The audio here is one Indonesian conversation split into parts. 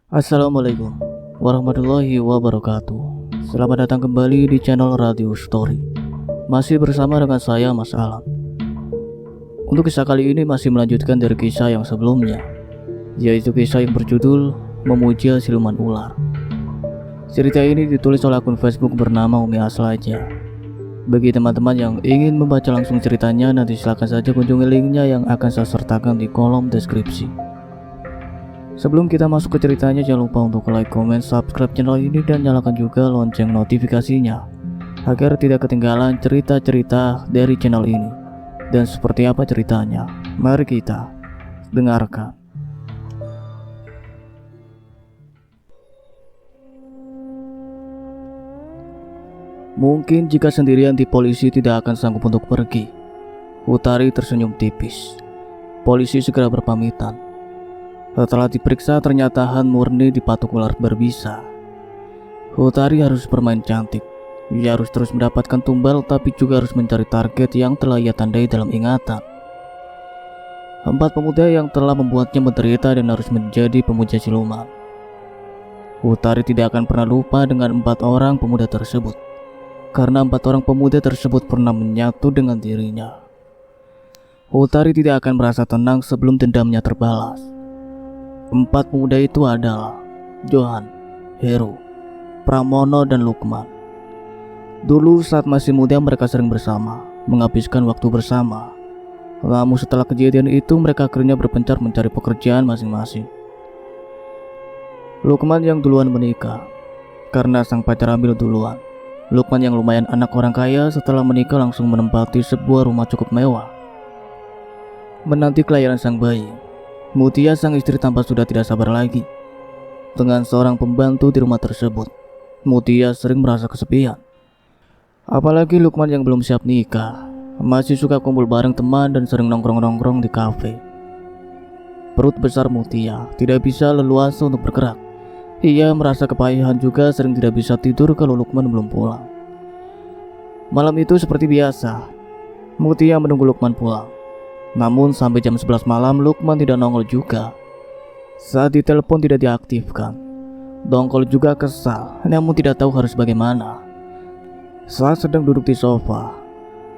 Assalamualaikum warahmatullahi wabarakatuh. Selamat datang kembali di channel Radio Story. Masih bersama dengan saya Mas Alam. Untuk kisah kali ini masih melanjutkan dari kisah yang sebelumnya, yaitu kisah yang berjudul Memuja Siluman Ular. Cerita ini ditulis oleh akun Facebook bernama Umi Aslaja. Bagi teman-teman yang ingin membaca langsung ceritanya, nanti silakan saja kunjungi linknya yang akan saya sertakan di kolom deskripsi. Sebelum kita masuk ke ceritanya, jangan lupa untuk like, comment, subscribe channel ini dan nyalakan juga lonceng notifikasinya agar tidak ketinggalan cerita-cerita dari channel ini. Dan seperti apa ceritanya? Mari kita dengarkan. Mungkin jika sendirian di polisi tidak akan sanggup untuk pergi. Utari tersenyum tipis. Polisi segera berpamitan. Setelah diperiksa ternyata Han murni dipatuk ular berbisa. Utari harus bermain cantik. Ia harus terus mendapatkan tumbal tapi juga harus mencari target yang telah ia tandai dalam ingatan. 4 pemuda yang telah membuatnya menderita dan harus menjadi pemuja siluman. Utari tidak akan pernah lupa dengan 4 orang pemuda tersebut. Karena 4 orang pemuda tersebut pernah menyatu dengan dirinya. Utari tidak akan merasa tenang sebelum dendamnya terbalas. 4 pemuda itu adalah Johan, Heru, Pramono, dan Lukman. Dulu saat masih muda mereka sering bersama, menghabiskan waktu bersama. Namun setelah kejadian itu mereka akhirnya berpencar mencari pekerjaan masing-masing. Lukman yang duluan menikah karena sang pacar hamil duluan. Lukman yang lumayan anak orang kaya setelah menikah langsung menempati sebuah rumah cukup mewah. Menanti kelahiran sang bayi, Mutia sang istri tampak sudah tidak sabar lagi. Dengan seorang pembantu di rumah tersebut, Mutia sering merasa kesepian. Apalagi Lukman yang belum siap nikah, masih suka kumpul bareng teman dan sering nongkrong-nongkrong di kafe. Perut besar Mutia tidak bisa leluasa untuk bergerak. Ia merasa kepayahan juga, sering tidak bisa tidur kalau Lukman belum pulang. Malam itu seperti biasa, Mutia menunggu Lukman pulang. Namun sampai jam 11 malam Lukman tidak nongol juga. Saat ditelepon tidak diaktifkan. Dongkol juga kesal, namun tidak tahu harus bagaimana. Saat sedang duduk di sofa,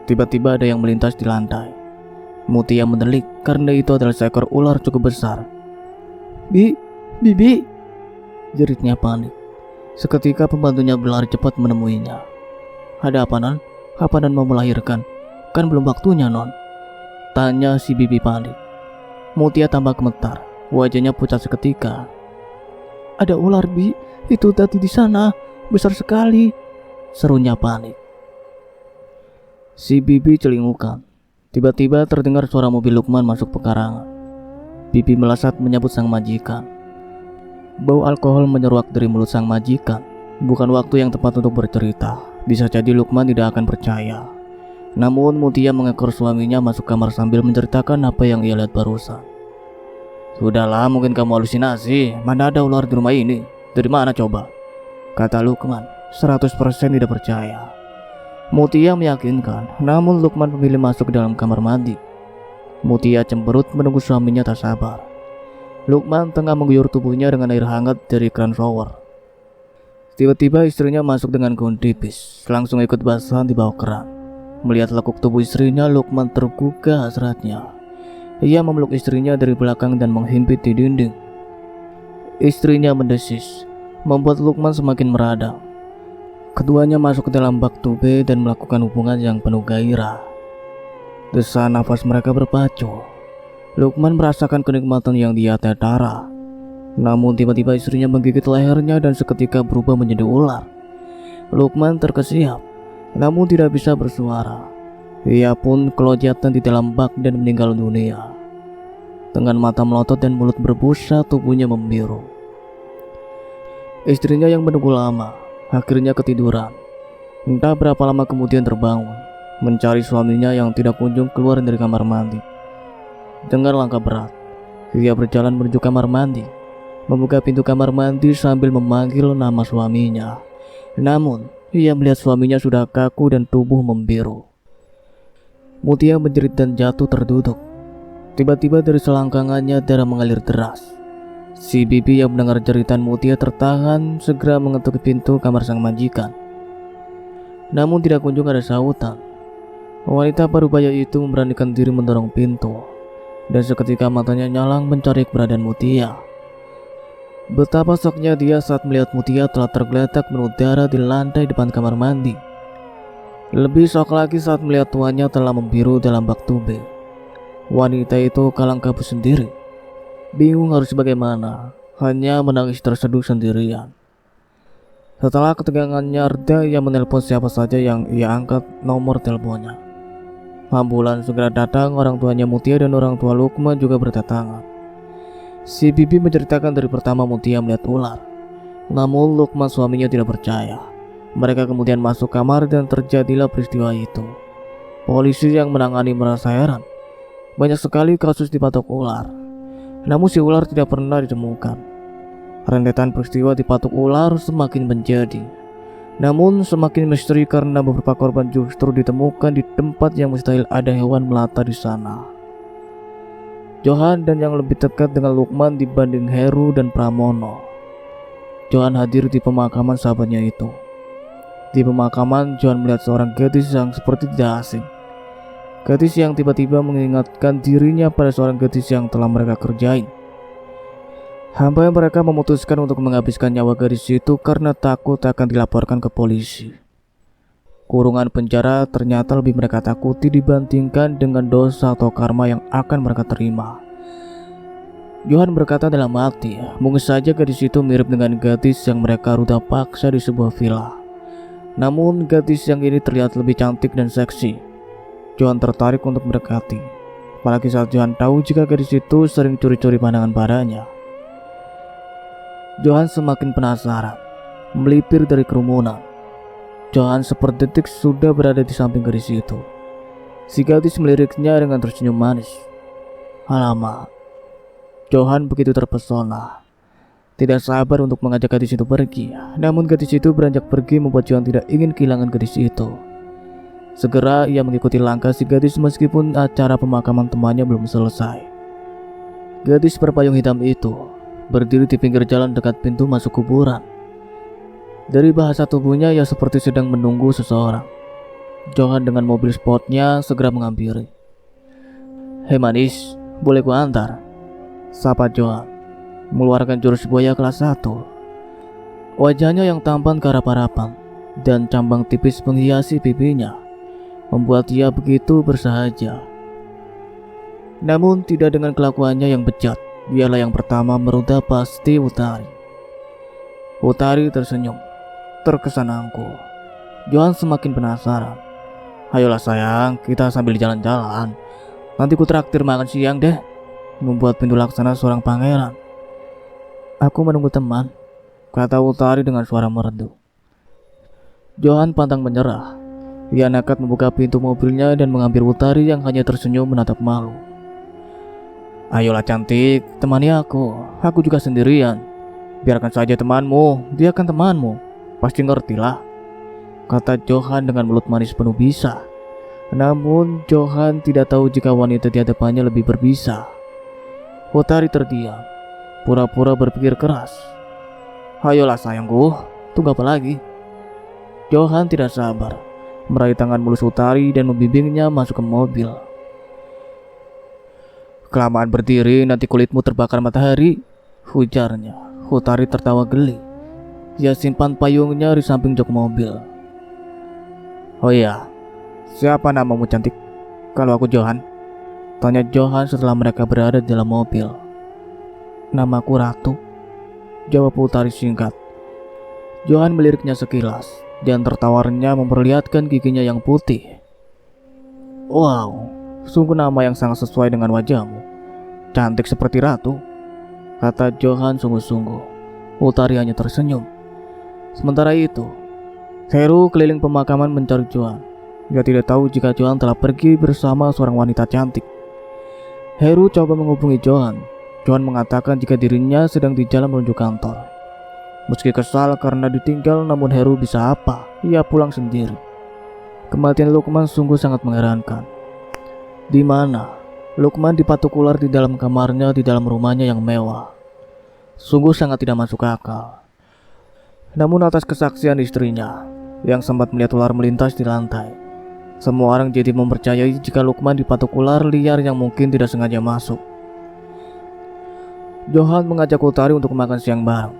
tiba-tiba ada yang melintas di lantai. Mutia mendelik karena itu adalah seekor ular cukup besar. Bibi, jeritnya panik. Seketika pembantunya berlari cepat menemuinya. Ada apa, Non? Apa Non mau melahirkan? Kan belum waktunya, Non, tanya si Bibi panik. Mutia tambah gemetar, wajahnya pucat seketika. Ada ular, Bi. Itu tadi di sana, besar sekali, serunya panik. Si Bibi celingukan. Tiba-tiba terdengar suara mobil Lukman masuk pekarangan. Bibi melesat menyambut sang majikan. Bau alkohol menyeruak dari mulut sang majikan. Bukan waktu yang tepat untuk bercerita. Bisa jadi Lukman tidak akan percaya. Namun Mutia mengekor suaminya masuk kamar sambil menceritakan apa yang ia lihat barusan. Sudahlah, mungkin kamu halusinasi. Mana ada ular di rumah ini? Dari mana coba? Kata Lukman, 100% tidak percaya. Mutia meyakinkan, namun Lukman memilih masuk ke dalam kamar mandi. Mutia cemberut menunggu suaminya tak sabar. Lukman tengah mengguyur tubuhnya dengan air hangat dari keran shower. Tiba-tiba istrinya masuk dengan gaun tipis, langsung ikut basahan di bawah keran. Melihat lekuk tubuh istrinya, Lukman tergugah hasratnya. Ia memeluk istrinya dari belakang dan menghimpit di dinding. Istrinya mendesis, membuat Lukman semakin meradang. Keduanya masuk ke dalam bak tube dan melakukan hubungan yang penuh gairah. Desa nafas mereka berpacu. Lukman merasakan kenikmatan yang dia tara. Namun tiba-tiba istrinya menggigit lehernya dan seketika berubah menjadi ular. Lukman terkesiap, namun tidak bisa bersuara. Ia pun kelojatan di dalam bak dan meninggal dunia. Dengan mata melotot dan mulut berbusa, tubuhnya membiru. Istrinya yang menunggu lama akhirnya ketiduran. Entah berapa lama kemudian terbangun, mencari suaminya yang tidak kunjung keluar dari kamar mandi. Dengan langkah berat, ia berjalan menuju kamar mandi, membuka pintu kamar mandi sambil memanggil nama suaminya. Namun, ia melihat suaminya sudah kaku dan tubuh membiru. Mutia menjerit dan jatuh terduduk. Tiba-tiba dari selangkangannya darah mengalir deras. Si bibi yang mendengar jeritan Mutia tertahan segera mengetuk pintu kamar sang majikan. Namun tidak kunjung ada sahutan. Wanita parubaya itu memberanikan diri mendorong pintu, dan seketika matanya nyalang mencari keberadaan Mutia. Betapa syoknya dia saat melihat Mutia telah tergeletak menudara di lantai depan kamar mandi. Lebih syok lagi saat melihat tuannya telah membiru dalam bak tube. Wanita itu kalang kabut sendiri. Bingung harus bagaimana, hanya menangis terseduh sendirian. Setelah ketegangannya reda, ia menelpon siapa saja yang ia angkat nomor teleponnya. Ambulans segera datang, orang tuanya Mutia dan orang tua Lukman juga berdatangan. Si bibi menceritakan dari pertama Mutia melihat ular. Namun Lukman suaminya tidak percaya. Mereka kemudian masuk kamar dan terjadilah peristiwa itu. Polisi yang menangani merasa heran. Banyak sekali kasus dipatok ular, namun si ular tidak pernah ditemukan. Rentetan peristiwa dipatok ular semakin menjadi. Namun semakin misteri karena beberapa korban justru ditemukan di tempat yang mustahil ada hewan melata di sana. Johan dan yang lebih dekat dengan Lukman dibanding Heru dan Pramono. Johan hadir di pemakaman sahabatnya itu. Di pemakaman, Johan melihat seorang gadis yang seperti tidak asing. Gadis yang tiba-tiba mengingatkan dirinya pada seorang gadis yang telah mereka kerjain. Sampai mereka memutuskan untuk menghabiskan nyawa gadis itu karena takut akan dilaporkan ke polisi. Kurungan penjara ternyata lebih mereka takuti dibandingkan dengan dosa atau karma yang akan mereka terima. Johan berkata dalam hati, mungkin saja gadis itu mirip dengan gadis yang mereka ruda paksa di sebuah villa. Namun gadis yang ini terlihat lebih cantik dan seksi. Johan tertarik untuk mendekati, apalagi saat Johan tahu jika gadis itu sering curi-curi pandangan padanya. Johan semakin penasaran, melipir dari kerumunan. Johan seperdetik sudah berada di samping gadis itu. Si gadis meliriknya dengan tersenyum manis. Alamak, Johan begitu terpesona. Tidak sabar untuk mengajak gadis itu pergi. Namun gadis itu beranjak pergi membuat Johan tidak ingin kehilangan gadis itu. Segera ia mengikuti langkah si gadis meskipun acara pemakaman temannya belum selesai. Gadis berpayung hitam itu berdiri di pinggir jalan dekat pintu masuk kuburan. Dari bahasa tubuhnya ia seperti sedang menunggu seseorang. Johan dengan mobil sportnya segera menghampiri. "Hei manis, boleh ku antar?" sapa Johan, mengeluarkan jurus buaya kelas 1. Wajahnya yang tampan keharap-harapan dan cambang tipis menghiasi pipinya membuat dia begitu bersahaja. Namun tidak dengan kelakuannya yang bejat. Dialah yang pertama meruda pasti Utari. Utari tersenyum, terkesan angkuh. Johan semakin penasaran. "Ayolah sayang, kita sambil jalan-jalan. Nanti ku traktir makan siang deh," membuat pintu laksana seorang pangeran. "Aku menunggu teman," kata Utari dengan suara merdu. Johan pantang menyerah. Ia nekat membuka pintu mobilnya dan mengambil Utari yang hanya tersenyum menatap malu. "Ayolah cantik, temani aku. Aku juga sendirian. Biarkan saja temanmu, dia kan temanmu. Pasti ngertilah," kata Johan dengan mulut manis penuh bisa. Namun Johan tidak tahu jika wanita di hadapannya lebih berbisa. Utari terdiam, pura-pura berpikir keras. "Ayolah sayangku, tunggu apa lagi?" Johan tidak sabar, meraih tangan mulus Utari dan membimbingnya masuk ke mobil. "Kelamaan berdiri nanti kulitmu terbakar matahari," ujarnya. Utari tertawa geli. Ia simpan payungnya di samping jok mobil. "Oh iya, siapa namamu cantik?" "Kalau aku Johan," tanya Johan setelah mereka berada di dalam mobil. "Namaku Ratu," jawab Utari singkat. Johan meliriknya sekilas dan tertawarnya memperlihatkan giginya yang putih. "Wow, sungguh nama yang sangat sesuai dengan wajahmu. Cantik seperti ratu," kata Johan sungguh-sungguh. Utari hanya tersenyum. Sementara itu, Heru keliling pemakaman mencari Johan. Ia tidak tahu jika Johan telah pergi bersama seorang wanita cantik. Heru coba menghubungi Johan. Johan mengatakan jika dirinya sedang di jalan menuju kantor. Meski kesal karena ditinggal, namun Heru bisa apa? Ia pulang sendiri. Kematian Lukman sungguh sangat mengherankan. Di mana? Lukman dipatuk ular di dalam kamarnya di dalam rumahnya yang mewah. Sungguh sangat tidak masuk akal. Namun atas kesaksian istrinya yang sempat melihat ular melintas di lantai, semua orang jadi mempercayai jika Lukman dipatuk ular liar yang mungkin tidak sengaja masuk. Johan mengajak Utari untuk makan siang bareng.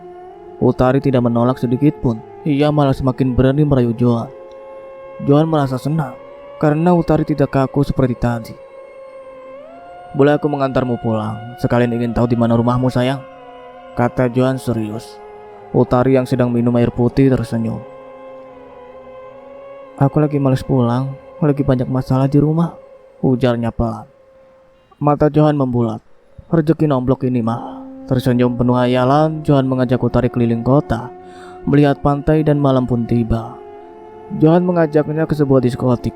Utari tidak menolak sedikit pun. Ia malah semakin berani merayu Johan. Johan merasa senang karena Utari tidak kaku seperti tadi. "Boleh aku mengantarmu pulang? Sekalian ingin tahu di mana rumahmu, sayang," kata Johan serius. Utari yang sedang minum air putih tersenyum. "Aku lagi males pulang, lagi banyak masalah di rumah," ujarnya pelan. Mata Johan membulat. "Rezeki nomblok ini mah." Tersenyum penuh hayalan, Johan mengajak Utari keliling kota, melihat pantai dan malam pun tiba. Johan mengajaknya ke sebuah diskotik.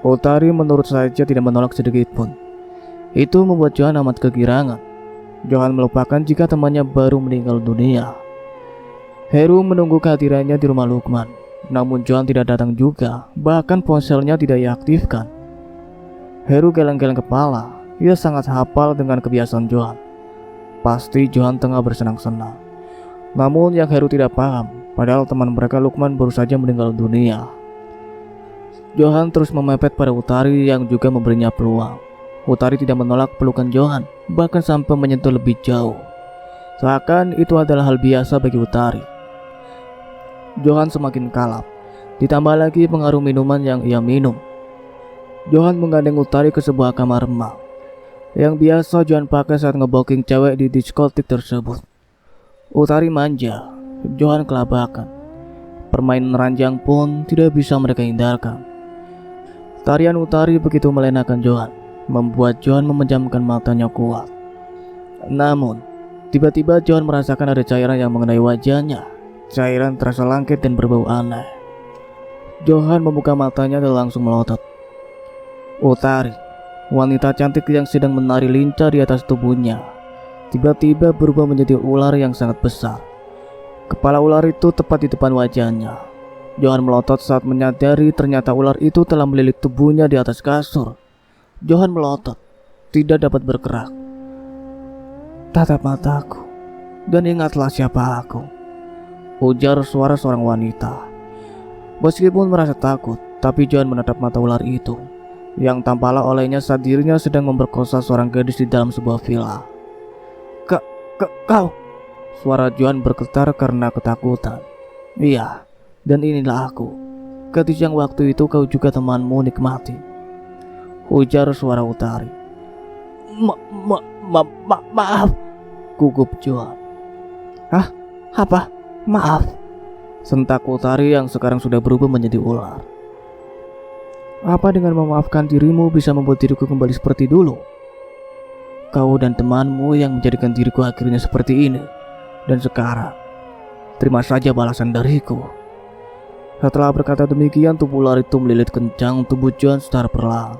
Utari menurut saja tidak menolak sedikit pun. Itu membuat Johan amat kegirangan. Johan melupakan jika temannya baru meninggal dunia. Heru menunggu kehadirannya di rumah Lukman, namun Johan tidak datang juga, bahkan ponselnya tidak diaktifkan. Heru geleng-geleng kepala. Ia sangat hafal dengan kebiasaan Johan. Pasti Johan tengah bersenang-senang. Namun yang Heru tidak paham, padahal teman mereka Lukman baru saja meninggal dunia. Johan terus memepet pada Utari yang juga memberinya peluang. Utari tidak menolak pelukan Johan, bahkan sampai menyentuh lebih jauh. Seakan itu adalah hal biasa bagi Utari. Johan semakin kalap, ditambah lagi pengaruh minuman yang ia minum. Johan menggandeng Utari ke sebuah kamar remang yang biasa Johan pakai saat ngebooking cewek di diskotik tersebut. Utari manja, Johan kelabakan. Permainan ranjang pun tidak bisa mereka hindarkan. Tarian Utari begitu melenakan Johan, membuat Johan memejamkan matanya kuat. Namun, tiba-tiba Johan merasakan ada cairan yang mengenai wajahnya. Cairan terasa langket dan berbau aneh. Johan membuka matanya dan langsung melotot. Utari, wanita cantik yang sedang menari lincah di atas tubuhnya, tiba-tiba berubah menjadi ular yang sangat besar. Kepala ular itu tepat di depan wajahnya. Johan melotot saat menyadari ternyata ular itu telah melilit tubuhnya di atas kasur. Johan melotot, tidak dapat bergerak. "Tatap mataku dan ingatlah siapa aku," ujar suara seorang wanita. Meskipun merasa takut, tapi Johan menatap mata ular itu, yang tampaklah olehnya saat dirinya sedang memperkosa seorang gadis di dalam sebuah villa. Kau!" Suara Johan bergetar karena ketakutan. "Iya, dan inilah aku, gadis yang waktu itu kau juga temanmu nikmati," ujar suara Utari. Maaf," gugup Johan. "Hah? Apa? Maaf?" sentak Utari yang sekarang sudah berubah menjadi ular. "Apa dengan memaafkan dirimu bisa membuat diriku kembali seperti dulu? Kau dan temanmu yang menjadikan diriku akhirnya seperti ini. Dan sekarang, terima saja balasan dariku." Setelah berkata demikian, tubuh ular itu melilit kencang tubuh Johan secara perlahan.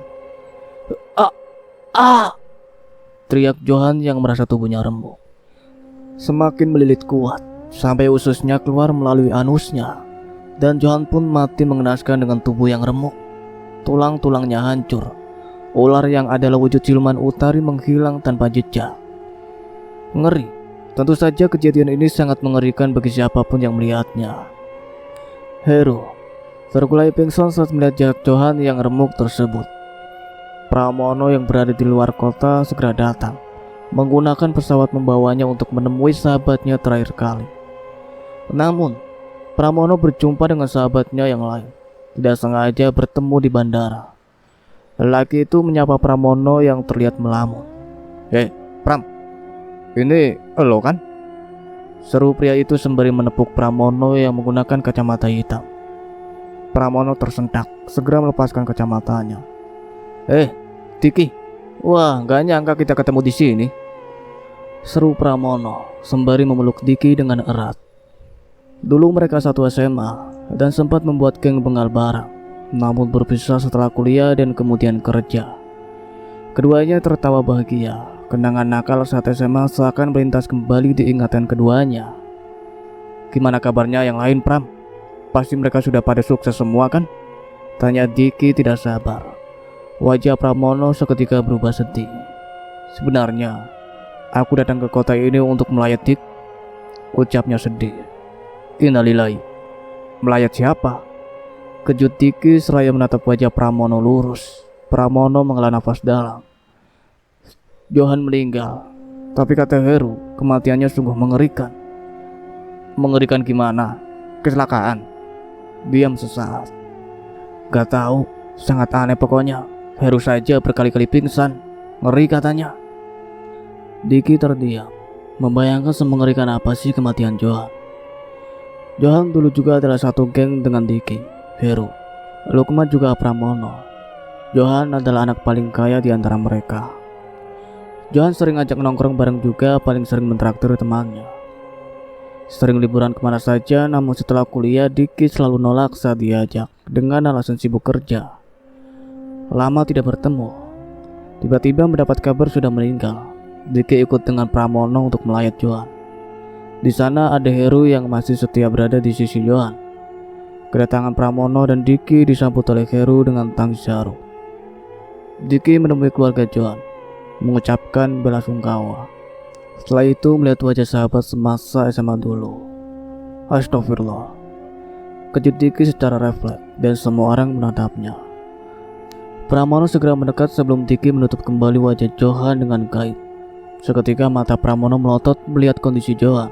Ah! Teriak Johan yang merasa tubuhnya remuk. Semakin melilit kuat, sampai ususnya keluar melalui anusnya. Dan Johan pun mati mengenaskan dengan tubuh yang remuk. Tulang-tulangnya hancur. Ular yang adalah wujud siluman Utari menghilang tanpa jejak. Ngeri. Tentu saja kejadian ini sangat mengerikan bagi siapapun yang melihatnya. Heru terkulai pingsan saat melihat Johan yang remuk tersebut. Pramono yang berada di luar kota segera datang, menggunakan pesawat membawanya untuk menemui sahabatnya terakhir kali. Namun, Pramono berjumpa dengan sahabatnya yang lain. Tidak sengaja bertemu di bandara. Lelaki itu menyapa Pramono yang terlihat melamun. Pram, ini lo kan?" seru pria itu sembari menepuk Pramono yang menggunakan kacamata hitam. Pramono tersentak, segera melepaskan kacamatanya. Tiki, wah gak nyangka kita ketemu di sini," seru Pramono sembari memeluk Diki dengan erat. Dulu mereka satu SMA dan sempat membuat geng bengal bareng, namun berpisah setelah kuliah dan kemudian kerja. Keduanya tertawa bahagia. Kenangan nakal saat SMA seakan melintas kembali diingatan keduanya. "Gimana kabarnya yang lain, Pram? Pasti mereka sudah pada sukses semua kan?" tanya Diki tidak sabar. Wajah Pramono seketika berubah sedih. "Sebenarnya, aku datang ke kota ini untuk melayat Dik. ucapnya sedih. Innalillahi. Melayat siapa? Kejut Diki seraya menatap wajah Pramono lurus. Pramono menghela nafas dalam. Johan meninggal. Tapi kata Heru, kematiannya sungguh mengerikan. Mengerikan gimana? Kecelakaan? Diam sesaat. Gak tahu, sangat aneh pokoknya. Heru saja berkali-kali pingsan. Ngeri katanya. Diki terdiam, membayangkan semengerikan apa sih kematian Johan. Johan dulu juga adalah satu geng dengan Diki, Heru, Lukman juga Pramono. Johan adalah anak paling kaya di antara mereka. Johan sering ajak nongkrong bareng juga, paling sering mentraktir temannya. Sering liburan kemana saja, namun setelah kuliah Diki selalu nolak saat diajak dengan alasan sibuk kerja. Lama tidak bertemu, tiba-tiba mendapat kabar sudah meninggal. Diki ikut dengan Pramono untuk melayat Johan. Di sana ada Heru yang masih setia berada di sisi Johan. Kedatangan Pramono dan Diki disambut oleh Heru dengan tangis haru. Diki menemui keluarga Johan, mengucapkan belasungkawa. Setelah itu melihat wajah sahabat semasa SMA dulu. Astagfirullah. Kejut Diki secara refleks dan semua orang menatapnya. Pramono segera mendekat sebelum Diki menutup kembali wajah Johan dengan kain. Seketika mata Pramono melotot melihat kondisi Johan.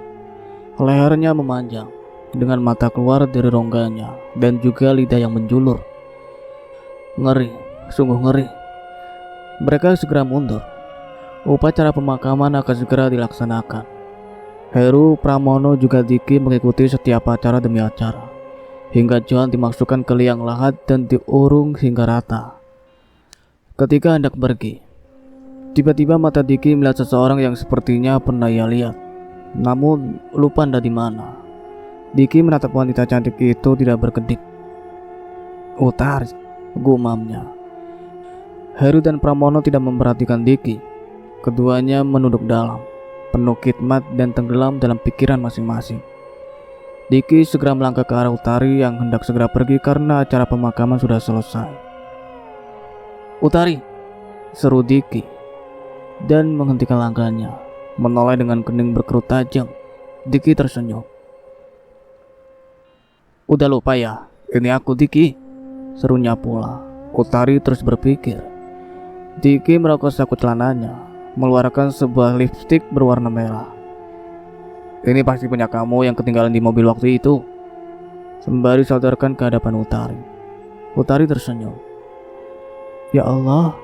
Lehernya memanjang, dengan mata keluar dari rongganya, dan juga lidah yang menjulur. Ngeri, sungguh ngeri. Mereka segera mundur. Upacara pemakaman akan segera dilaksanakan. Heru, Pramono, juga Diki mengikuti setiap acara demi acara, hingga Johan dimasukkan ke liang lahat dan diurung hingga rata. Ketika hendak pergi, tiba-tiba mata Diki melihat seseorang yang sepertinya pernah ia lihat, namun lupa entah di mana. Diki menatap wanita cantik itu tidak berkedip. Utari, gumamnya. Heru dan Pramono tidak memperhatikan Diki. Keduanya menunduk dalam, penuh khidmat dan tenggelam dalam pikiran masing-masing. Diki segera melangkah ke arah Utari yang hendak segera pergi karena acara pemakaman sudah selesai. Utari, seru Diki, dan menghentikan langkahnya, menoleh dengan kening berkerut tajam. Diki tersenyum. Udah lupa ya, ini aku Diki, serunya pula. Utari terus berpikir. Diki merokok saku celananya, mengeluarkan sebuah lipstik berwarna merah. Ini pasti punya kamu yang ketinggalan di mobil waktu itu, sembari sadarkan ke hadapan Utari. Utari tersenyum. Ya Allah,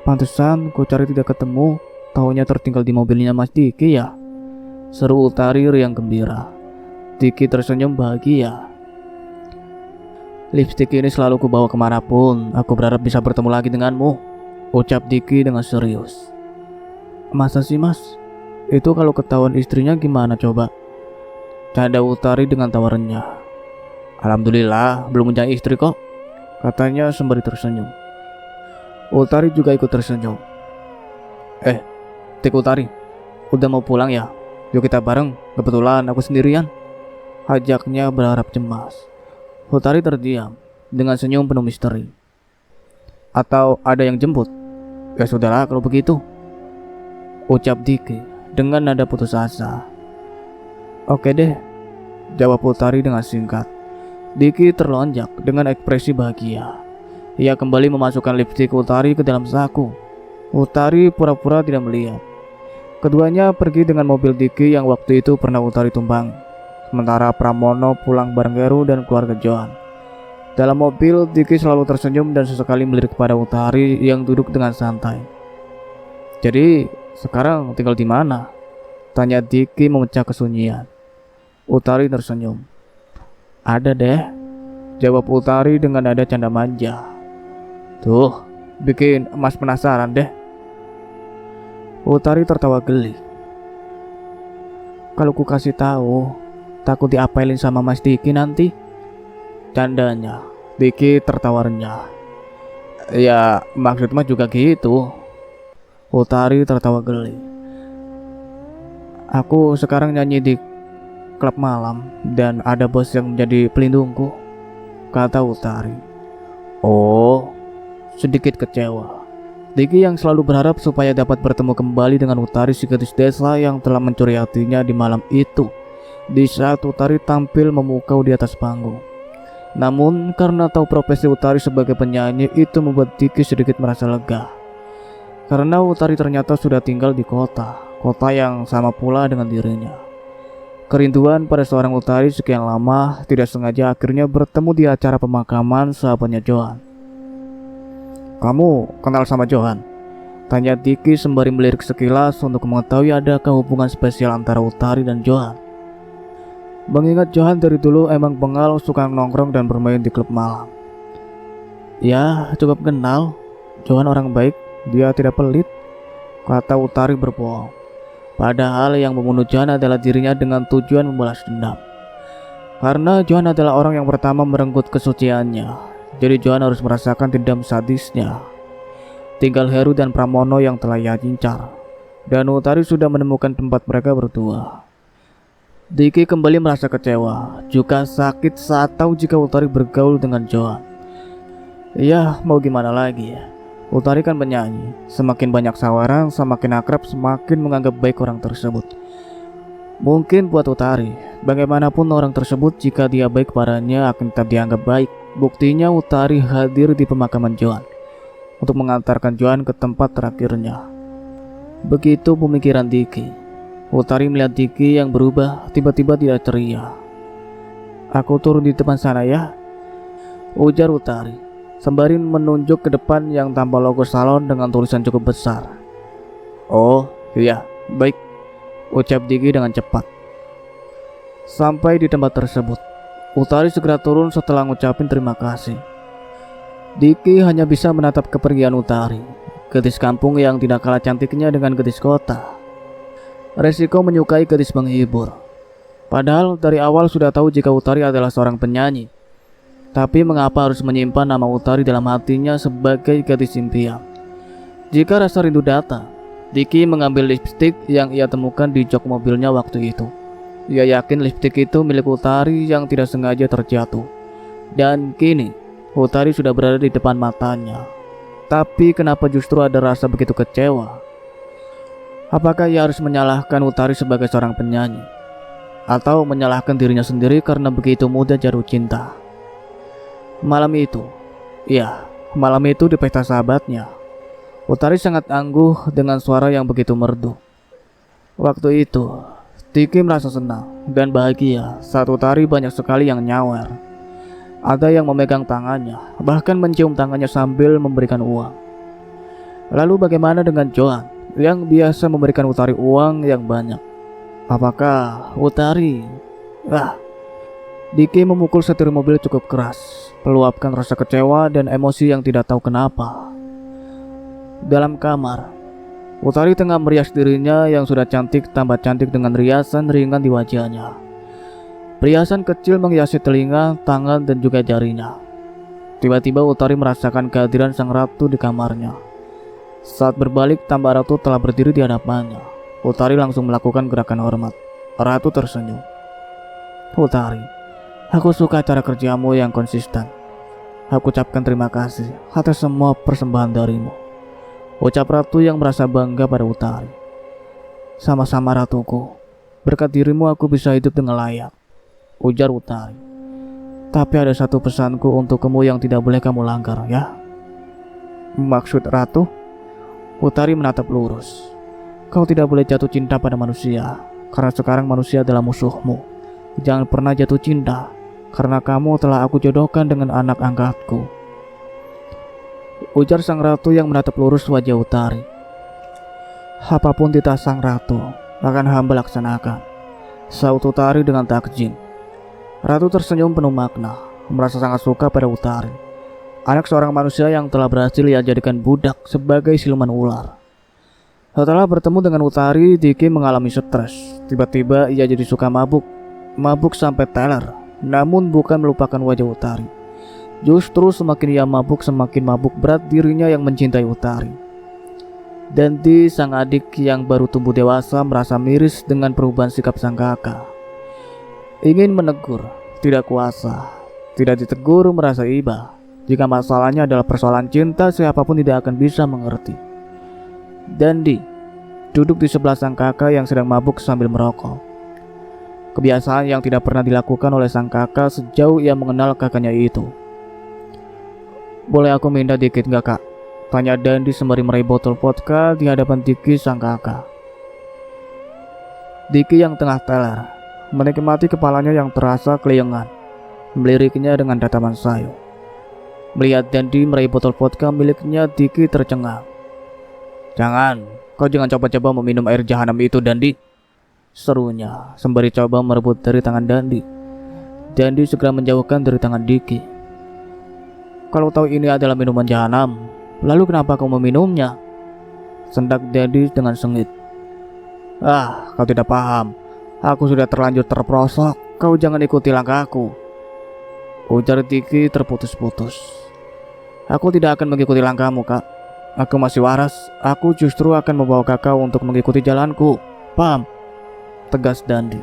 pantesan ku cari tidak ketemu, taunya tertinggal di mobilnya Mas Diki ya, seru Utari riang gembira. Diki tersenyum bahagia. Lipstik ini selalu ku bawa kemanapun, aku berharap bisa bertemu lagi denganmu, ucap Diki dengan serius. Masa sih Mas? Itu kalau ketahuan istrinya gimana coba? Canda Utari dengan tawarannya. Alhamdulillah belum punya istri kok, katanya sembari tersenyum. Utari juga ikut tersenyum. Tik Utari, udah mau pulang ya? Yuk kita bareng, kebetulan aku sendirian, ajaknya berharap cemas. Utari terdiam dengan senyum penuh misteri. Atau ada yang jemput? Ya sudahlah kalau begitu, ucap Diki dengan nada putus asa. Oke deh, jawab Utari dengan singkat. Diki terlonjak dengan ekspresi bahagia. Ia kembali memasukkan lipstik Utari ke dalam saku. Utari pura-pura tidak melihat. Keduanya pergi dengan mobil Diki yang waktu itu pernah Utari tumpangi. Sementara Pramono pulang bareng Heru dan keluarga Johan. Dalam mobil, Diki selalu tersenyum dan sesekali melirik kepada Utari yang duduk dengan santai. Jadi, sekarang tinggal di mana? Tanya Diki memecah kesunyian. Utari tersenyum. Ada deh, jawab Utari dengan nada canda manja. Tuh, bikin Mas penasaran deh. Utari tertawa geli. Kalau ku kasih tahu, takut diapelin sama Mas Diki nanti, candanya. Diki tertawa renyah. Ya, maksud Mas juga gitu. Utari tertawa geli. Aku sekarang nyanyi di klub malam dan ada bos yang menjadi pelindungku, kata Utari. Oh, sedikit kecewa. Diki yang selalu berharap supaya dapat bertemu kembali dengan Utari, si gadis desa yang telah mencuri hatinya di malam itu, di saat Utari tampil memukau di atas panggung. Namun karena tahu profesi Utari sebagai penyanyi itu membuat Diki sedikit merasa lega. Karena Utari ternyata sudah tinggal di kota yang sama pula dengan dirinya. Kerinduan pada seorang Utari sekian lama tidak sengaja akhirnya bertemu di acara pemakaman sahabatnya Johan. "Kamu kenal sama Johan?" tanya Diki sembari melirik sekilas untuk mengetahui adakah hubungan spesial antara Utari dan Johan. Mengingat Johan dari dulu emang bengal, suka nongkrong dan bermain di klub malam. "Ya, cukup kenal. Johan orang baik, dia tidak pelit," kata Utari berbohong. Padahal yang membunuh Johan adalah dirinya dengan tujuan membalas dendam. Karena Johan adalah orang yang pertama merenggut kesuciannya, jadi Johan harus merasakan dendam sadisnya. Tinggal Heru dan Pramono yang telah ia incar, dan Utari sudah menemukan tempat mereka berdua. Diki kembali merasa kecewa, juga sakit saat tahu jika Utari bergaul dengan Johan. Ya, mau gimana lagi ya? Utari kan penyanyi, semakin banyak sawaran, semakin akrab, semakin menganggap baik orang tersebut. Mungkin buat Utari, bagaimanapun orang tersebut jika dia baik padanya akan tetap dianggap baik. Buktinya Utari hadir di pemakaman Johan untuk mengantarkan Johan ke tempat terakhirnya. Begitu pemikiran Diki. Utari melihat Diki yang berubah, tiba-tiba tidak ceria. "Aku turun di depan sana ya," ujar Utari, sembari menunjuk ke depan yang tanpa logo salon dengan tulisan cukup besar. "Oh iya, baik," ucap Diki dengan cepat. Sampai di tempat tersebut, Utari segera turun setelah ngucapin terima kasih. Diki hanya bisa menatap kepergian Utari, gadis kampung yang tidak kalah cantiknya dengan gadis kota. Resiko menyukai gadis penghibur. Padahal dari awal sudah tahu jika Utari adalah seorang penyanyi. Tapi mengapa harus menyimpan nama Utari dalam hatinya sebagai gadis impian? Jika rasa rindu datang, Diki mengambil lipstik yang ia temukan di jok mobilnya waktu itu. Ia yakin lipstik itu milik Utari yang tidak sengaja terjatuh. Dan kini, Utari sudah berada di depan matanya. Tapi kenapa justru ada rasa begitu kecewa? Apakah ia harus menyalahkan Utari sebagai seorang penyanyi? Atau menyalahkan dirinya sendiri karena begitu mudah jatuh cinta? Malam itu di pesta sahabatnya, Utari sangat angguh dengan suara yang begitu merdu. Waktu itu, Diki merasa senang dan bahagia saat Utari banyak sekali yang nyawer. Ada yang memegang tangannya, bahkan mencium tangannya sambil memberikan uang. Lalu bagaimana dengan Johan yang biasa memberikan Utari uang yang banyak? Apakah Utari? Diki memukul setir mobil cukup keras, meluapkan rasa kecewa dan emosi yang tidak tahu kenapa. Dalam kamar, Utari tengah merias dirinya yang sudah cantik tambah cantik dengan riasan ringan di wajahnya. Perhiasan kecil menghiasi telinga, tangan dan juga jarinya. Tiba-tiba Utari merasakan kehadiran sang ratu di kamarnya. Saat berbalik, tambah ratu telah berdiri di hadapannya. Utari langsung melakukan gerakan hormat. Ratu tersenyum. "Utari, aku suka cara kerjamu yang konsisten. Aku ucapkan terima kasih atas semua persembahan darimu," ucap ratu yang merasa bangga pada Utari. "Sama-sama ratuku, berkat dirimu aku bisa hidup dengan layak," ujar Utari. "Tapi ada satu pesanku untuk kamu yang tidak boleh kamu langgar ya." "Maksud ratu?" Utari menatap lurus. "Kau tidak boleh jatuh cinta pada manusia, karena sekarang manusia adalah musuhmu. Jangan pernah jatuh cinta, karena kamu telah aku jodohkan dengan anak angkatku," ujar sang ratu yang menatap lurus wajah Utari. "Apapun titah sang ratu akan hamba laksanakan," saut Utari dengan takjub. Ratu tersenyum penuh makna, merasa sangat suka pada Utari, anak seorang manusia yang telah berhasil ia jadikan budak sebagai siluman ular. Setelah bertemu dengan Utari, Diki mengalami stres. Tiba-tiba ia jadi suka mabuk sampai teler. Namun bukan melupakan wajah Utari. Justru semakin ia mabuk, semakin mabuk berat dirinya yang mencintai Utari. Dandi, sang adik yang baru tumbuh dewasa, merasa miris dengan perubahan sikap sang kakak. Ingin menegur, tidak kuasa. Tidak ditegur, merasa iba. Jika masalahnya adalah persoalan cinta, siapapun tidak akan bisa mengerti. Dandi duduk di sebelah sang kakak yang sedang mabuk sambil merokok. kebiasaan yang tidak pernah dilakukan oleh sang kakak sejauh ia mengenal kakaknya itu. "Boleh aku minta dikit nggak, Kak?" tanya Dandi sembari meraih botol vodka di hadapan Diki sang kakak. Diki yang tengah teler menikmati kepalanya yang terasa keliengan, meliriknya dengan tatapan sayu. Melihat Dandi meraih botol vodka miliknya, Diki tercengang. Kau jangan coba-coba meminum air jahanam itu, Dandi," serunya sembari coba merebut dari tangan Dandi. Dandi segera menjauhkan dari tangan Diki. "Kalau tahu ini adalah minuman jahanam, lalu kenapa kau meminumnya?" sendak Dandi dengan sengit. Kau tidak paham. Aku sudah terlanjur terperosok. Kau jangan ikuti langkahku," ujar Diki terputus-putus. "Aku tidak akan mengikuti langkahmu, Kak. Aku masih waras. Aku justru akan membawa kakak untuk mengikuti jalanku. Paham?" tegas Dandi.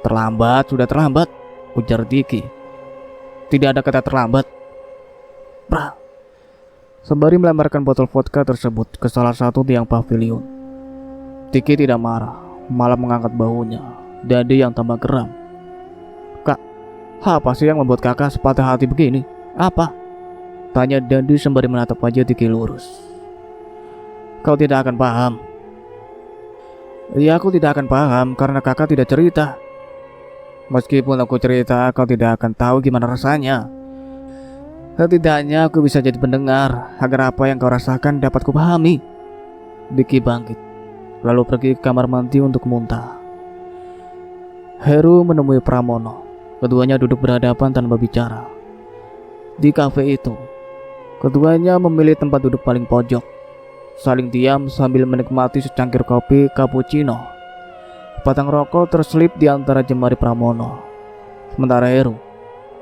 "Terlambat, sudah terlambat," ujar Diki. "Tidak ada kata terlambat." Prah. Sembari melemparkan botol vodka tersebut ke salah satu tiang pavilion, Diki tidak marah, malah mengangkat bahunya. Dandi yang tambah geram. "Kak, apa sih yang membuat kakak sepatah hati begini? Apa?" tanya Dandi sembari menatap wajah Diki lurus. "Kau tidak akan paham." "Ya, aku tidak akan paham karena kakak tidak cerita. Meskipun aku cerita, kau tidak akan tahu gimana rasanya. Setidaknya aku bisa jadi pendengar agar apa yang kau rasakan dapat kupahami." Diki bangkit, lalu pergi ke kamar mandi untuk muntah. Heru menemui Pramono. Keduanya duduk berhadapan tanpa bicara. Di kafe itu, keduanya memilih tempat duduk paling pojok, saling diam sambil menikmati secangkir kopi cappuccino. Batang rokok terselip di antara jemari Pramono. Sementara Heru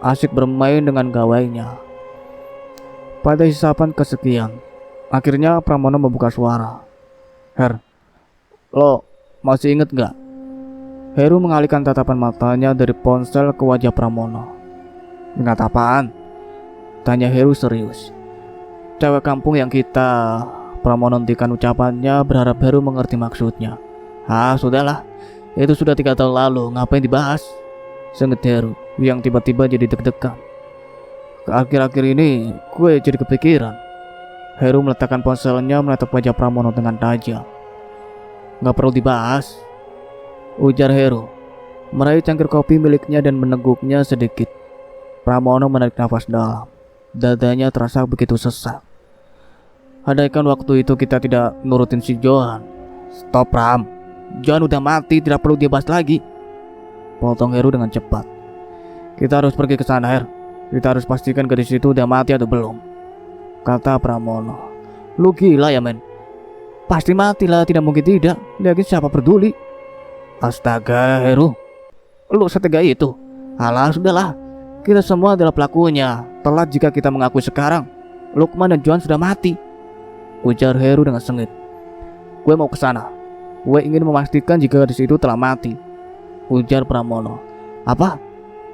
asik bermain dengan gawainya. Pada hisapan kesekian, akhirnya Pramono membuka suara. "Lo masih inget gak?" Heru mengalihkan tatapan matanya dari ponsel ke wajah Pramono. "Ingat apaan?" tanya Heru serius. "Cewek kampung yang kita..." Pramono hentikan ucapannya berharap Heru mengerti maksudnya. Sudahlah, itu sudah 3 tahun lalu, ngapain dibahas?" sengit Heru yang tiba-tiba jadi deg-degan. "Akhir-akhir ini gue jadi kepikiran." Heru meletakkan ponselnya menatap wajah Pramono dengan tajam. "Gak perlu dibahas," ujar Heru, meraih cangkir kopi miliknya dan meneguknya sedikit. Pramono menarik nafas dalam. Dadanya terasa begitu sesak. "Andaikan waktu itu kita tidak nurutin si Johan." "Stop, Pram. Johan udah mati, tidak perlu dibahas lagi," potong Heru dengan cepat. "Kita harus pergi ke sana, Her. Kita harus pastikan gadis itu udah mati atau belum," kata Pramono. "Lu gila ya, men? Pasti matilah, tidak mungkin tidak. Lagi siapa peduli?" "Astaga, Heru, lu setega itu?" "Alah, sudahlah. Kita semua adalah pelakunya. Telat jika kita mengakui sekarang. Lukman dan Johan sudah mati," ujar Heru dengan sengit. "Gue mau ke sana. Gue ingin memastikan jika gadis itu telah mati," ujar Pramono. "Apa?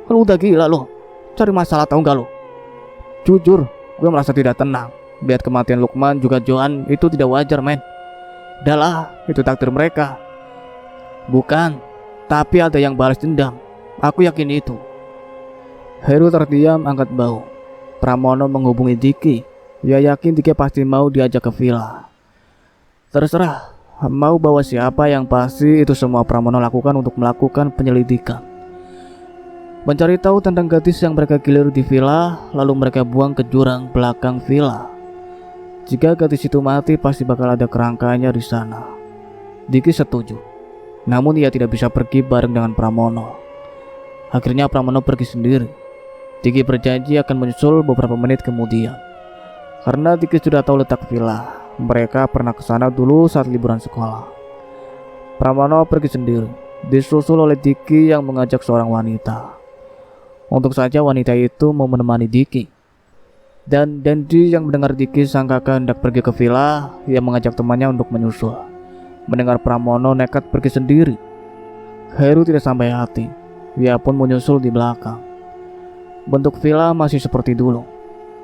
Lu udah gila lo? Cari masalah tahu gak lo?" "Jujur, gue merasa tidak tenang. Lihat kematian Lukman juga Johan itu tidak wajar, men. Udahlah, itu takdir mereka." "Bukan, tapi ada yang balas dendam. Aku yakin itu." Heru terdiam angkat bahu. Pramono menghubungi Diki. Ia yakin Diki pasti mau diajak ke villa. Terserah, mau bawa siapa, yang pasti itu semua Pramono lakukan untuk melakukan penyelidikan. Mencari tahu tentang gadis yang mereka gilir di villa, lalu mereka buang ke jurang belakang villa. Jika gadis itu mati, pasti bakal ada kerangkanya di sana. Diki setuju. Namun ia tidak bisa pergi bareng dengan Pramono. Akhirnya Pramono pergi sendiri. Diki berjanji akan menyusul beberapa menit kemudian. Karena Diki sudah tahu letak villa, mereka pernah ke sana dulu saat liburan sekolah. Pramono pergi sendiri, disusul oleh Diki yang mengajak seorang wanita. Untuk saja wanita itu mau menemani Diki. Dan Dandi yang mendengar Diki sang kakak hendak pergi ke villa, ia mengajak temannya untuk menyusul. Mendengar Pramono nekat pergi sendiri, Heru tidak sampai hati. Ia pun menyusul di belakang. Bentuk villa masih seperti dulu,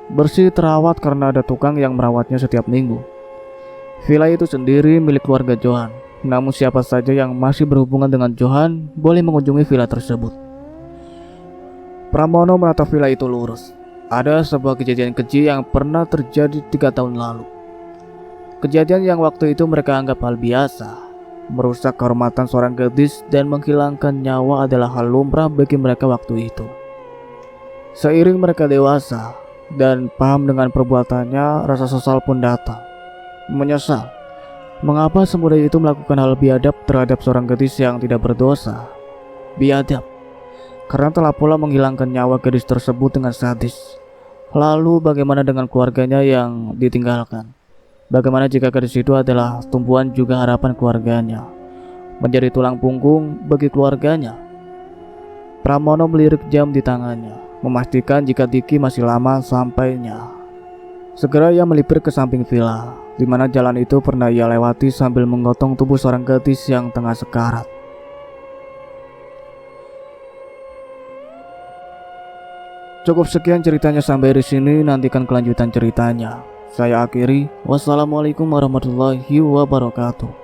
bersih terawat karena ada tukang yang merawatnya setiap minggu. Villa itu sendiri milik keluarga Johan, namun siapa saja yang masih berhubungan dengan Johan boleh mengunjungi villa tersebut. Pramono menatap villa itu lurus. Ada sebuah kejadian keji yang pernah terjadi 3 tahun lalu. Kejadian yang waktu itu mereka anggap hal biasa, merusak kehormatan seorang gadis dan menghilangkan nyawa adalah hal lumrah bagi mereka waktu itu. Seiring mereka dewasa dan paham dengan perbuatannya, rasa sesal pun datang. Menyesal, mengapa semudah itu melakukan hal biadab terhadap seorang gadis yang tidak berdosa. Biadab, karena telah pula menghilangkan nyawa gadis tersebut dengan sadis. Lalu bagaimana dengan keluarganya yang ditinggalkan? Bagaimana jika gadis itu adalah tumpuan juga harapan keluarganya, menjadi tulang punggung bagi keluarganya? Pramono melirik jam di tangannya, memastikan jika Diki masih lama sampainya. Segera ia melipir ke samping villa, di mana jalan itu pernah ia lewati sambil menggotong tubuh seorang gadis yang tengah sekarat. Cukup sekian ceritanya sampai di sini, nantikan kelanjutan ceritanya. Saya akhiri. Wassalamualaikum warahmatullahi wabarakatuh.